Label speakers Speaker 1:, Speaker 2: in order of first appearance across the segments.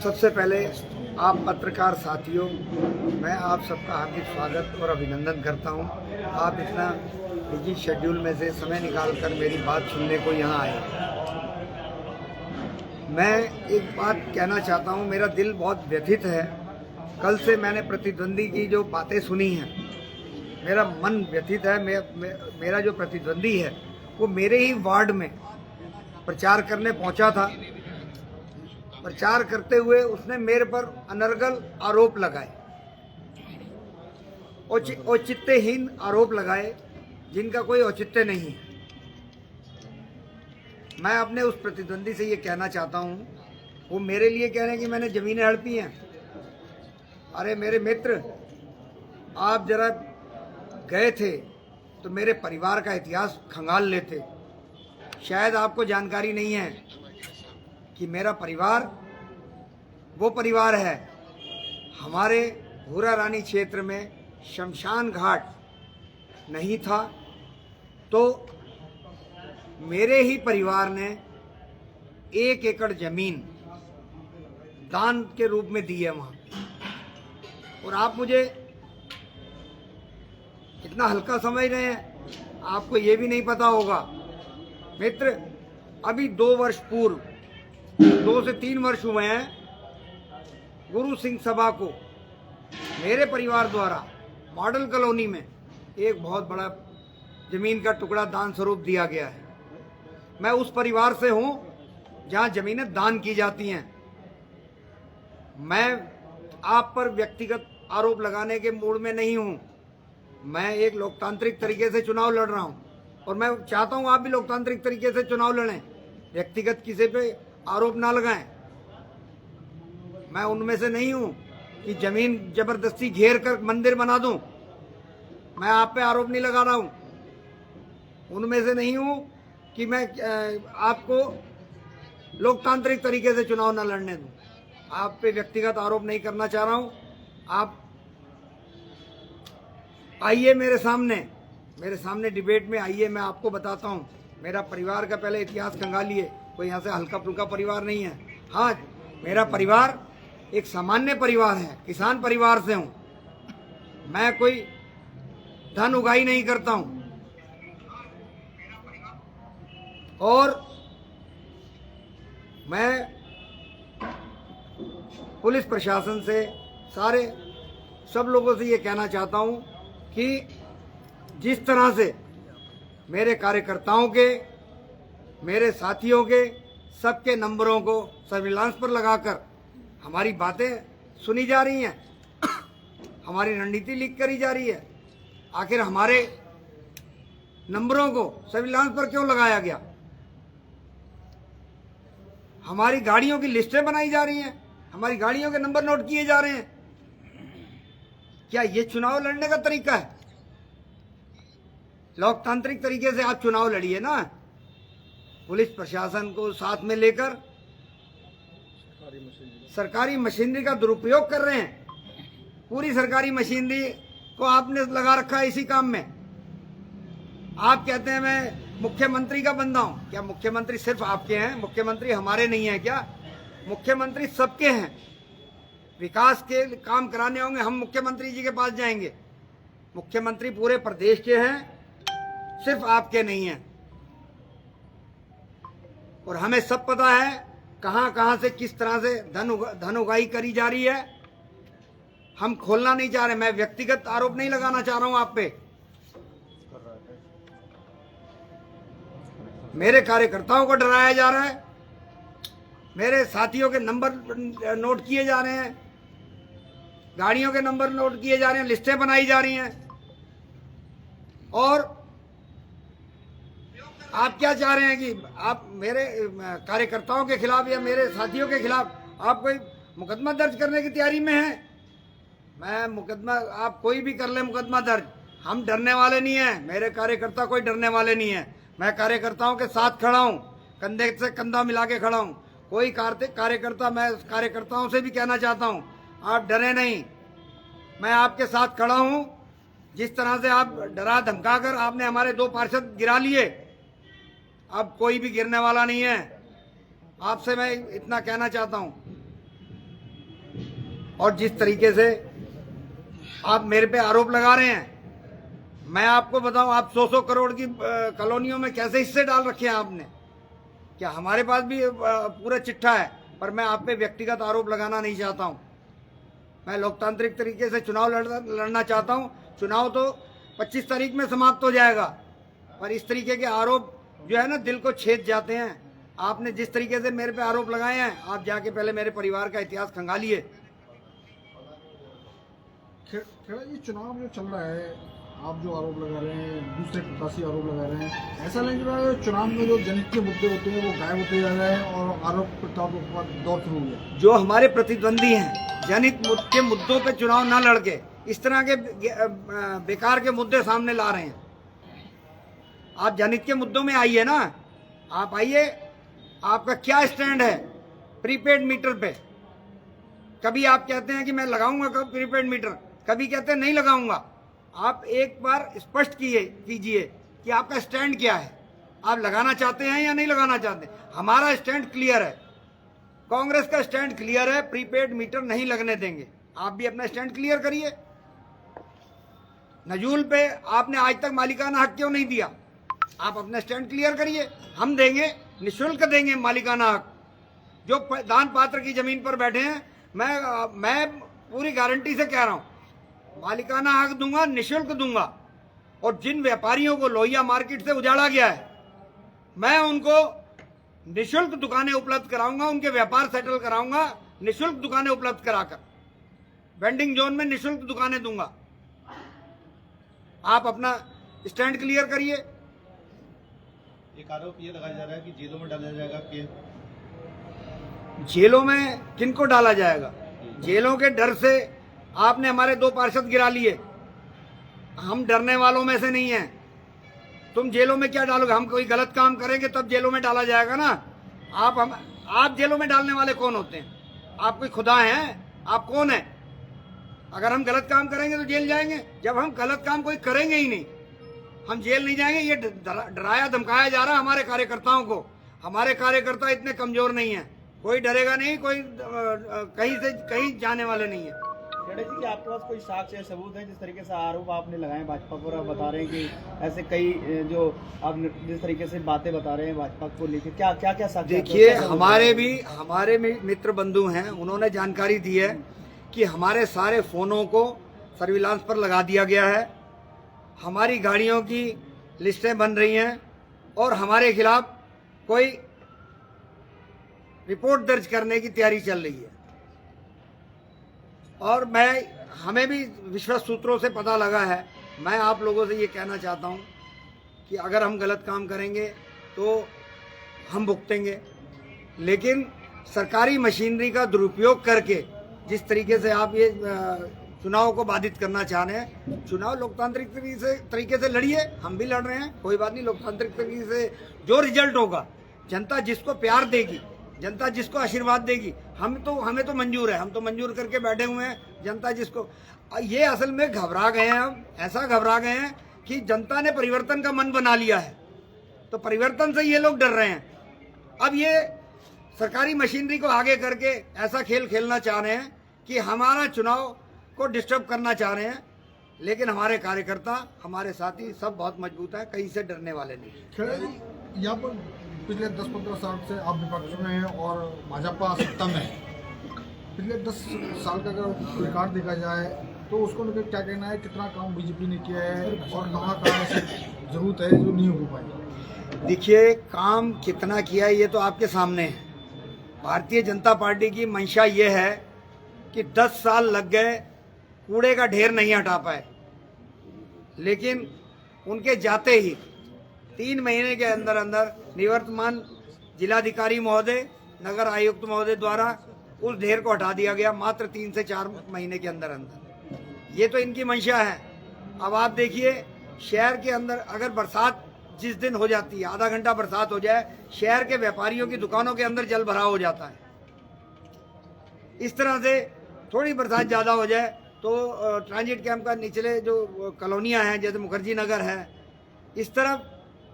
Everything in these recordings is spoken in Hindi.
Speaker 1: सबसे पहले आप पत्रकार साथियों, मैं आप सबका हार्दिक स्वागत और अभिनंदन करता हूं। आप इतना बिजी शेड्यूल में से समय निकालकर मेरी बात सुनने को यहाँ आए। मैं एक बात कहना चाहता हूं, मेरा दिल बहुत व्यथित है। कल से मैंने प्रतिद्वंदी की जो बातें सुनी हैं, मेरा मन व्यथित है। मेरा जो प्रतिद्वंदी है वो मेरे ही वार्ड में प्रचार करने पहुंचा था। प्रचार करते हुए उसने मेरे पर अनर्गल आरोप लगाए, औचित्यहीन आरोप लगाए जिनका कोई औचित्य नहीं है। मैं अपने उस प्रतिद्वंदी से ये कहना चाहता हूँ, वो मेरे लिए कह रहे हैं कि मैंने ज़मीनें हड़पी हैं। अरे मेरे मित्र, आप जरा गए थे तो मेरे परिवार का इतिहास खंगाल लेते। शायद आपको जानकारी नहीं है कि मेरा परिवार वो परिवार है। हमारे भूरा रानी क्षेत्र में शमशान घाट नहीं था तो मेरे ही परिवार ने 1 एकड़ जमीन दान के रूप में दी है वहाँ। और आप मुझे इतना हल्का समझ रहे हैं, आपको ये भी नहीं पता होगा मित्र, अभी 2 वर्ष पूर्व, 2 से 3 वर्ष हुए हैं, गुरु सिंह सभा को मेरे परिवार द्वारा मॉडल कॉलोनी में एक बहुत बड़ा जमीन का टुकड़ा दान स्वरूप दिया गया है। मैं उस परिवार से हूं जहां जमीनें दान की जाती हैं। मैं आप पर व्यक्तिगत आरोप लगाने के मूड में नहीं हूं। मैं एक लोकतांत्रिक तरीके से चुनाव लड़ रहा हूं और मैं चाहता हूं आप भी लोकतांत्रिक तरीके से चुनाव लड़ें, व्यक्तिगत किसी पे आरोप ना लगाएं। मैं उनमें से नहीं हूं कि जमीन जबरदस्ती घेर कर मंदिर बना दूं। मैं आप पे आरोप नहीं लगा रहा हूं। उनमें से नहीं हूं कि मैं आपको लोकतांत्रिक तरीके से चुनाव न लड़ने दूं। आप पे व्यक्तिगत आरोप नहीं करना चाह रहा हूं। आप आइए मेरे सामने डिबेट में आइए, मैं आपको बताता हूं। मेरा परिवार का पहले इतिहास खंगालिए। कोई यहाँ से हल्का फुल्का परिवार नहीं है। हाँ, मेरा परिवार एक सामान्य परिवार है, किसान परिवार से हूं। मैं कोई धन उगाही नहीं करता हूं और मैं पुलिस प्रशासन से, सब लोगों से ये कहना चाहता हूं कि जिस तरह से मेरे कार्यकर्ताओं के, मेरे साथियों के, सबके नंबरों को सर्विलांस पर लगाकर हमारी बातें सुनी जा रही हैं, हमारी रणनीति लीक करी जा रही है। आखिर हमारे नंबरों को सर्विलांस पर क्यों लगाया गया? हमारी गाड़ियों की लिस्टें बनाई जा रही हैं, हमारी गाड़ियों के नंबर नोट किए जा रहे हैं। क्या ये चुनाव लड़ने का तरीका है? लोकतांत्रिक तरीके से आप चुनाव लड़िए ना। पुलिस प्रशासन को साथ में लेकर सरकारी मशीनरी का दुरुपयोग कर रहे हैं। पूरी सरकारी मशीनरी को आपने लगा रखा है इसी काम में। आप कहते हैं मैं मुख्यमंत्री का बंदा हूं। क्या मुख्यमंत्री सिर्फ आपके हैं? मुख्यमंत्री हमारे नहीं है क्या? मुख्यमंत्री सबके हैं। विकास के काम कराने होंगे, हम मुख्यमंत्री जी के पास जाएंगे। मुख्यमंत्री पूरे प्रदेश के हैं, सिर्फ आपके नहीं हैं। और हमें सब पता है कहां से किस तरह से धन उगाही करी जा रही है। हम खोलना नहीं चाह रहे। मैं व्यक्तिगत आरोप नहीं लगाना चाह रहा हूं आप पे। मेरे कार्यकर्ताओं को डराया जा रहा है, मेरे साथियों के नंबर नोट किए जा रहे हैं, गाड़ियों के नंबर नोट किए जा रहे हैं, लिस्टें बनाई जा रही हैं। और आप क्या चाह रहे हैं कि आप मेरे कार्यकर्ताओं के खिलाफ या मेरे साथियों के खिलाफ आप कोई मुकदमा दर्ज करने की तैयारी में हैं? मैं मुकदमा, आप कोई भी कर ले मुकदमा दर्ज, हम डरने वाले नहीं हैं। मेरे कार्यकर्ता कोई डरने वाले नहीं है। मैं कार्यकर्ताओं के साथ खड़ा हूं, कंधे से कंधा मिला के खड़ा हूं। कोई कार्यकर्ता, मैं कार्यकर्ताओं से भी कहना चाहता हूं, आप डरे नहीं, मैं आपके साथ खड़ा हूं। जिस तरह से आप डरा धमका कर आपने हमारे 2 पार्षद गिरा लिए, अब कोई भी गिरने वाला नहीं है। आपसे मैं इतना कहना चाहता हूं, और जिस तरीके से आप मेरे पे आरोप लगा रहे हैं, मैं आपको बताऊं, आप 100 करोड़ की कॉलोनियों में कैसे हिस्से डाल रखे हैं आपने? क्या हमारे पास भी पूरा चिट्ठा है? पर मैं आप पे व्यक्तिगत आरोप लगाना नहीं चाहता हूं। मैं लोकतांत्रिक तरीके से चुनाव लड़ना चाहता हूं। चुनाव तो 25 तारीख में समाप्त हो जाएगा, पर इस तरीके के आरोप जो है ना, दिल को छेद जाते हैं। आपने जिस तरीके से मेरे पे आरोप लगाए हैं, आप जाके पहले मेरे परिवार का इतिहास खंगालिए।
Speaker 2: खेड़ा जी, चुनाव जो चल रहा है, आप जो आरोप लगा रहे हैं, दूसरे प्रत्याशी आरोप लगा रहे हैं, ऐसा लग रहा है चुनाव में जो जनहित के मुद्दे होते हैं वो गायब होते जा रहे हैं और आरोप प्रत्यारोप का दौर शुरू हो गया।
Speaker 1: जो हमारे प्रतिद्वंदी हैं, जनहित के मुद्दों पे चुनाव न लड़के इस तरह के बेकार के मुद्दे सामने ला रहे हैं। आप जनहित के मुद्दों में आइए ना, आप आइए। आपका क्या स्टैंड है प्रीपेड मीटर पे? कभी आप कहते हैं कि मैं लगाऊंगा कब प्रीपेड मीटर, कभी कहते हैं नहीं लगाऊंगा। आप एक बार स्पष्ट कीजिए कि आपका स्टैंड क्या है। आप लगाना चाहते हैं या नहीं लगाना चाहते? हमारा स्टैंड क्लियर है, कांग्रेस का स्टैंड क्लियर है, प्रीपेड मीटर नहीं लगने देंगे। आप भी अपना स्टैंड क्लियर करिए। नजूल पे आपने आज तक मालिकाना हक क्यों नहीं दिया? आप अपना स्टैंड क्लियर करिए। हम देंगे, निःशुल्क देंगे मालिकाना हक। जो दान पात्र की जमीन पर बैठे हैं, मैं पूरी गारंटी से कह रहा हूं, मालिकाना हक दूंगा, निःशुल्क दूंगा। और जिन व्यापारियों को लोहिया मार्केट से उजाड़ा गया है, मैं उनको निःशुल्क दुकानें उपलब्ध कराऊंगा, उनके व्यापार सेटल कराऊंगा, निःशुल्क दुकानें उपलब्ध कराकर वेंडिंग जोन में निःशुल्क दुकानें दूंगा। आप अपना स्टैंड क्लियर करिए।
Speaker 3: एक आरोप ये लगाया जा रहा है कि जेलों में डाला जाएगा कि
Speaker 1: जेलों में किनको डाला जाएगा? जेलों के डर से आपने हमारे 2 पार्षद गिरा लिए। हम डरने वालों में से नहीं हैं। तुम जेलों में क्या डालोगे? हम कोई गलत काम करेंगे तब जेलों में डाला जाएगा ना। आप जेलों में डालने वाले कौन होते हैं? आप कोई खुदा हैं? आप कौन हैं? अगर हम गलत काम करेंगे तो जेल जाएंगे। जब हम गलत काम कोई करेंगे ही नहीं, हम जेल नहीं जाएंगे। ये डराया धमकाया जा रहा है हमारे कार्यकर्ताओं को। हमारे कार्यकर्ता इतने कमजोर नहीं है, कोई डरेगा नहीं, कोई कहीं से कहीं जाने वाले नहीं है।
Speaker 4: खेड़ा जी, कि आपके पास कोई साक्ष्य या सबूत है? जिस तरीके से आरोप आपने लगाए भाजपा पर, आप बता रहे हैं कि ऐसे कई जो आप जिस तरीके से बातें बता रहे हैं भाजपा को लेकर, क्या क्या क्या साक्ष्य?
Speaker 1: देखिए, हमारे मित्र बंधु हैं, उन्होंने जानकारी दी है कि हमारे सारे फोनों को सर्विलांस पर लगा दिया गया है, हमारी गाड़ियों की लिस्टें बन रही हैं और हमारे खिलाफ कोई रिपोर्ट दर्ज करने की तैयारी चल रही है। और हमें भी विश्वस्त सूत्रों से पता लगा है। मैं आप लोगों से ये कहना चाहता हूँ कि अगर हम गलत काम करेंगे तो हम भुगतेंगे, लेकिन सरकारी मशीनरी का दुरुपयोग करके जिस तरीके से आप ये चुनाव को बाधित करना चाह रहे हैं, चुनाव लोकतांत्रिक तरीके से लड़िए। हम भी लड़ रहे हैं, कोई बात नहीं। लोकतांत्रिक तरीके से जो रिजल्ट होगा, जनता जिसको प्यार देगी, जनता जिसको आशीर्वाद देगी, हमें तो मंजूर है। हम तो मंजूर करके बैठे हुए हैं। जनता जिसको, ये असल में घबरा गए हैं, हम ऐसा घबरा गए हैं कि जनता ने परिवर्तन का मन बना लिया है, तो परिवर्तन से ये लोग डर रहे हैं। अब ये सरकारी मशीनरी को आगे करके ऐसा खेल खेलना चाह रहे हैं कि हमारा चुनाव को डिस्टर्ब करना चाह रहे हैं, लेकिन हमारे कार्यकर्ता, हमारे साथी सब बहुत मजबूत है, कहीं से डरने वाले नहीं।
Speaker 2: खेड़ा जी, यहाँ पर पिछले 10-15 साल से आप विपक्ष में हैं और भाजपा सत्ता में है। पिछले 10 साल का अगर रिकॉर्ड देखा जाए तो उसको लेकर क्या कहना है? कितना काम बीजेपी ने किया है और कहाँ ऐसी जरूरत है जो नहीं हो पाई?
Speaker 1: देखिए, काम कितना किया है ये तो आपके सामने है। भारतीय जनता पार्टी की मंशा ये है कि 10 साल लग गए, कूड़े का ढेर नहीं हटा पाए, लेकिन उनके जाते ही 3 महीने के अंदर अंदर निवर्तमान जिलाधिकारी महोदय, नगर आयुक्त महोदय द्वारा उस ढेर को हटा दिया गया, मात्र 3 से 4 महीने के अंदर अंदर। ये तो इनकी मंशा है। अब आप देखिए, शहर के अंदर अगर बरसात जिस दिन हो जाती है, आधा घंटा बरसात हो जाए, शहर के व्यापारियों की दुकानों के अंदर जल भराव हो जाता है। इस तरह से थोड़ी बरसात ज़्यादा हो जाए तो ट्रांजिट कैंप का निचले जो कॉलोनियाँ हैं, जैसे मुखर्जी नगर है, इस तरफ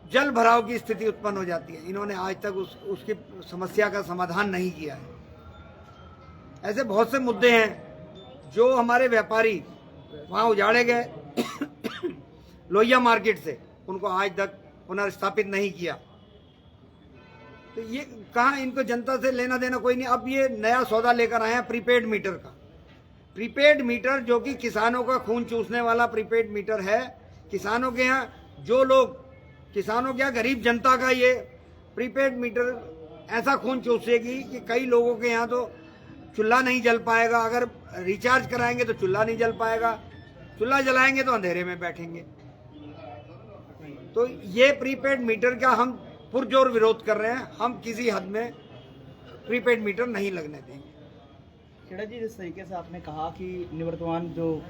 Speaker 1: जल भराव की स्थिति उत्पन्न हो जाती है। इन्होंने आज तक उसकी समस्या का समाधान नहीं किया है। ऐसे बहुत से मुद्दे हैं जो हमारे व्यापारी वहाँ उजाड़े गए लोहिया मार्केट से, उनको आज तक पुनर्स्थापित नहीं किया। तो ये कहाँ, इनको जनता से लेना देना कोई नहीं। अब ये नया सौदा लेकर आए हैं प्रीपेड मीटर का। प्रीपेड मीटर जो कि किसानों का खून चूसने वाला प्रीपेड मीटर है। किसानों के यहाँ जो लोग, किसानों के यहाँ गरीब जनता का ये प्रीपेड मीटर ऐसा खून चूसेगी कि कई लोगों के यहाँ तो चूल्हा नहीं जल पाएगा। अगर रिचार्ज कराएंगे तो चूल्हा नहीं जल पाएगा, चूल्हा जलाएंगे तो अंधेरे में बैठेंगे। तो ये प्रीपेड मीटर का हम पुरजोर विरोध कर रहे हैं। हम किसी हद में प्रीपेड मीटर नहीं लगने देंगे।
Speaker 4: खेड़ा जी, जिस तरीके से आपने कहा कि निवर्तमान जो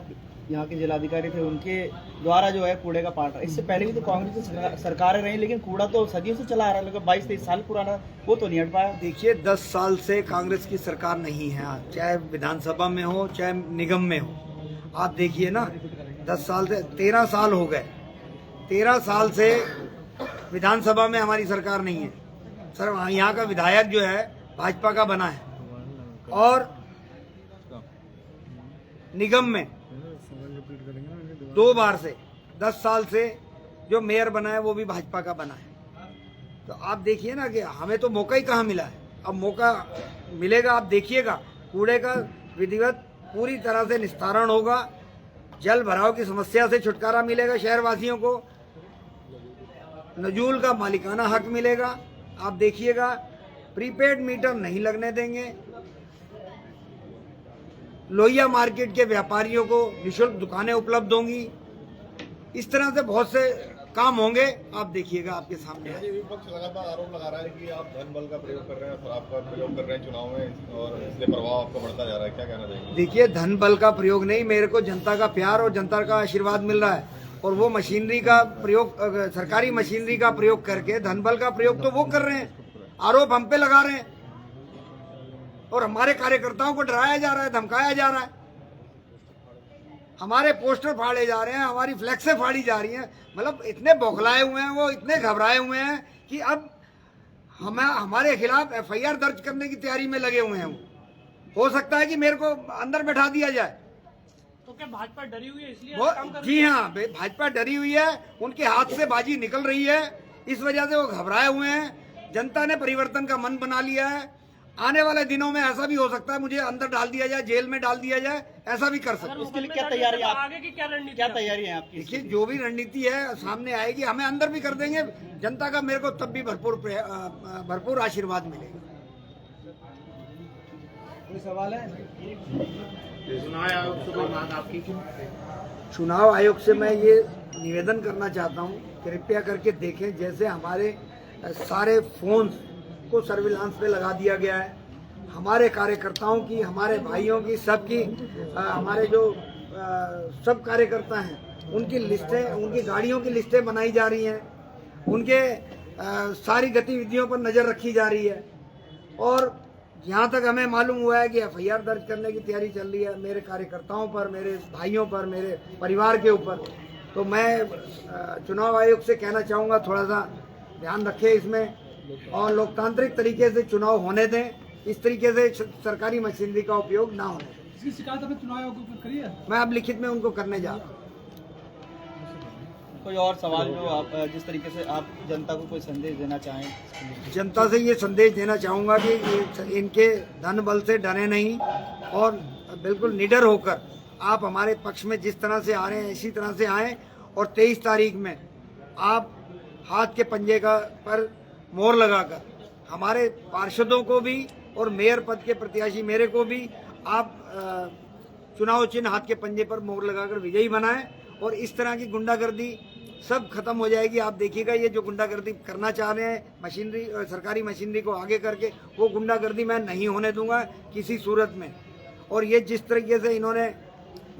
Speaker 4: यहाँ के जिलाधिकारी थे उनके द्वारा जो है कूड़े का पार्ट, इससे पहले भी तो कांग्रेस की सरकारें रही, लेकिन कूड़ा तो सदियों से चला आ रहा है, लेकिन 22-23 साल पुराना, वो तो नहीं हट पाया।
Speaker 1: देखिए 10 साल से कांग्रेस की सरकार नहीं है, चाहे विधानसभा में हो चाहे निगम में हो। आप देखिए ना, 10 साल से 13 साल हो गए, 13 साल से विधानसभा में हमारी सरकार नहीं है। सर यहाँ का विधायक जो है भाजपा का बना है, और निगम में 2 बार से 10 साल से जो मेयर बना है वो भी भाजपा का बना है। तो आप देखिए ना कि हमें तो मौका ही कहाँ मिला है। अब मौका मिलेगा, आप देखिएगा कूड़े का विधिवत पूरी तरह से निस्तारण होगा, जल भराव की समस्या से छुटकारा मिलेगा शहरवासियों को, नजूल का मालिकाना हक मिलेगा। आप देखिएगा प्रीपेड मीटर नहीं लगने देंगे, लोहिया मार्केट के व्यापारियों को निःशुल्क दुकानें उपलब्ध होंगी। इस तरह से बहुत से काम होंगे, आप देखिएगा आपके सामने।
Speaker 3: विपक्ष लगातार आरोप लगा रहा है कि आप धन बल का प्रयोग कर रहे हैं, शराब का प्रयोग कर रहे हैं चुनाव में, और इसलिए प्रभाव आपका बढ़ता जा रहा है, क्या कहना चाहिए?
Speaker 1: देखिए धन बल का प्रयोग नहीं, मेरे को जनता का प्यार और जनता का आशीर्वाद मिल रहा है, और वो मशीनरी का प्रयोग, सरकारी मशीनरी का प्रयोग करके धन बल का प्रयोग तो वो कर रहे हैं, आरोप हम पे लगा रहे हैं, और हमारे कार्यकर्ताओं को डराया जा रहा है, धमकाया जा रहा है, हमारे पोस्टर फाड़े जा रहे हैं, हमारी फ्लैक्सें फाड़ी जा रही हैं। मतलब इतने बौखलाए हुए हैं वो, इतने घबराए हुए हैं कि अब हमारे खिलाफ FIR दर्ज करने की तैयारी में लगे हुए हैं। वो हो सकता है कि मेरे को अंदर बैठा दिया जाए।
Speaker 5: तो क्या भाजपा डरी हुई है इसलिए
Speaker 1: वो,
Speaker 5: काम कर
Speaker 1: जी हाँ, भाजपा डरी हुई है, उनके हाथ से बाजी निकल रही है, इस वजह से वो घबराए हुए हैं। जनता ने परिवर्तन का मन बना लिया है। आने वाले दिनों में ऐसा भी हो सकता है मुझे अंदर डाल दिया जाए, जेल में डाल दिया जाए, ऐसा भी कर सकते हैं।
Speaker 4: उसके लिए क्या तैयारी है?
Speaker 5: आगे की क्या रणनीति,
Speaker 4: क्या तैयारी है आपकी?
Speaker 1: देखिए जो भी रणनीति है सामने आएगी, हमें अंदर भी कर देंगे। जनता का मेरे को तब भी भरपूर आशीर्वाद मिलेगा।
Speaker 4: कोई सवाल है?
Speaker 1: चुनाव आयोग से मैं ये निवेदन करना चाहता हूँ, कृपया करके देखें, जैसे हमारे सारे फोन को सर्विलांस पे लगा दिया गया है, हमारे कार्यकर्ताओं की, हमारे भाइयों की, सबकी, हमारे जो सब कार्यकर्ता हैं उनकी लिस्टें, उनकी गाड़ियों की लिस्टें बनाई जा रही हैं, उनके सारी गतिविधियों पर नज़र रखी जा रही है, और यहाँ तक हमें मालूम हुआ है कि FIR दर्ज करने की तैयारी चल रही है मेरे कार्यकर्ताओं पर, मेरे भाइयों पर, मेरे परिवार के ऊपर। तो मैं चुनाव आयोग से कहना चाहूँगा थोड़ा सा ध्यान रखें इसमें, और लोकतांत्रिक तरीके से चुनाव होने दें, इस तरीके से सरकारी मशीनरी का उपयोग ना होने दें।
Speaker 5: इसकी शिकायत आपने चुनाव आयोग को करी है?
Speaker 1: मैं अब लिखित में उनको करने जा रहा हूँ।
Speaker 4: कोई और सवाल जो आप, जिस तरीके से आप जनता को कोई संदेश देना चाहें?
Speaker 1: जनता से ये संदेश देना चाहूँगा कि इनके धन बल से डरे नहीं, और बिल्कुल निडर होकर आप हमारे पक्ष में जिस तरह से आ रहे हैं इसी तरह से आएँ, और 23 तारीख में आप हाथ के पंजे पर मोहर लगाकर हमारे पार्षदों को भी और मेयर पद के प्रत्याशी मेरे को भी आप चुनाव चिन्ह हाथ के पंजे पर मोहर लगाकर विजयी बनाएं, और इस तरह की गुंडागर्दी सब खत्म हो जाएगी। आप देखिएगा ये जो गुंडागर्दी करना चाह रहे हैं मशीनरी, सरकारी मशीनरी को आगे करके, वो गुंडागर्दी मैं नहीं होने दूंगा किसी सूरत में। और ये जिस तरीके से इन्होंने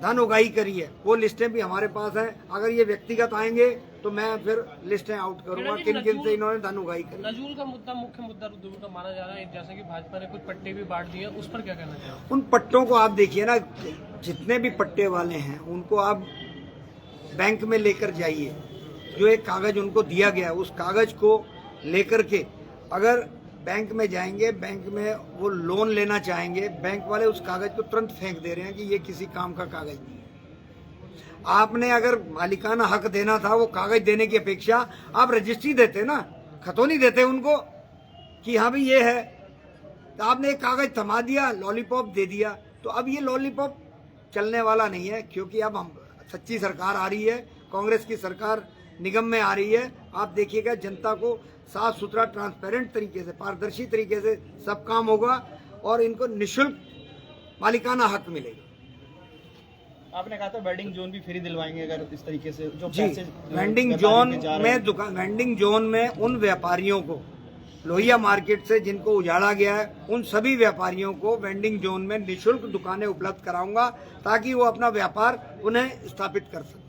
Speaker 1: धन उगाही करी है वो लिस्टें भी हमारे पास हैं, अगर ये व्यक्तिगत आएंगे तो मैं फिर लिस्टें आउट करूंगा किन किन से इन्होंने धन उगाही करी।
Speaker 5: नजूल का मुद्दा मुख्य मुद्दा दूर का माना जा रहा है, जैसे कि भाजपा ने कुछ पट्टे भी बांट दिए, उस पर क्या कहना चाहिए?
Speaker 1: उन पट्टों को आप देखिए ना, जितने भी पट्टे वाले हैं उनको आप बैंक में लेकर जाइए, जो एक कागज उनको दिया गया उस कागज को लेकर के अगर बैंक में जाएंगे, बैंक में वो लोन लेना चाहेंगे, बैंक वाले उस कागज को तुरंत फेंक दे रहे हैं कि ये किसी काम का कागज नहीं है। आपने अगर मालिकाना हक देना था, वो कागज देने की अपेक्षा आप रजिस्ट्री देते ना, खतौनी देते उनको कि हाँ भाई ये है। तो आपने एक कागज थमा दिया, लॉलीपॉप दे दिया। तो अब ये लॉलीपॉप चलने वाला नहीं है, क्योंकि अब हम सच्ची सरकार आ रही है, कांग्रेस की सरकार निगम में आ रही है। आप देखिएगा जनता को साफ सुथरा, ट्रांसपेरेंट तरीके से, पारदर्शी तरीके से सब काम होगा और इनको निःशुल्क मालिकाना हक मिलेगा।
Speaker 4: आपने कहा था वेंडिंग जोन भी फ्री दिलवाएंगे अगर इस तरीके से जो
Speaker 1: जी,
Speaker 4: पैसे
Speaker 1: वेंडिंग जोन में उन व्यापारियों को लोहिया मार्केट से जिनको उजाड़ा गया है, उन सभी व्यापारियों को वेंडिंग जोन में निःशुल्क दुकानें उपलब्ध कराऊंगा ताकि वो अपना व्यापार पुनः स्थापित कर सकें।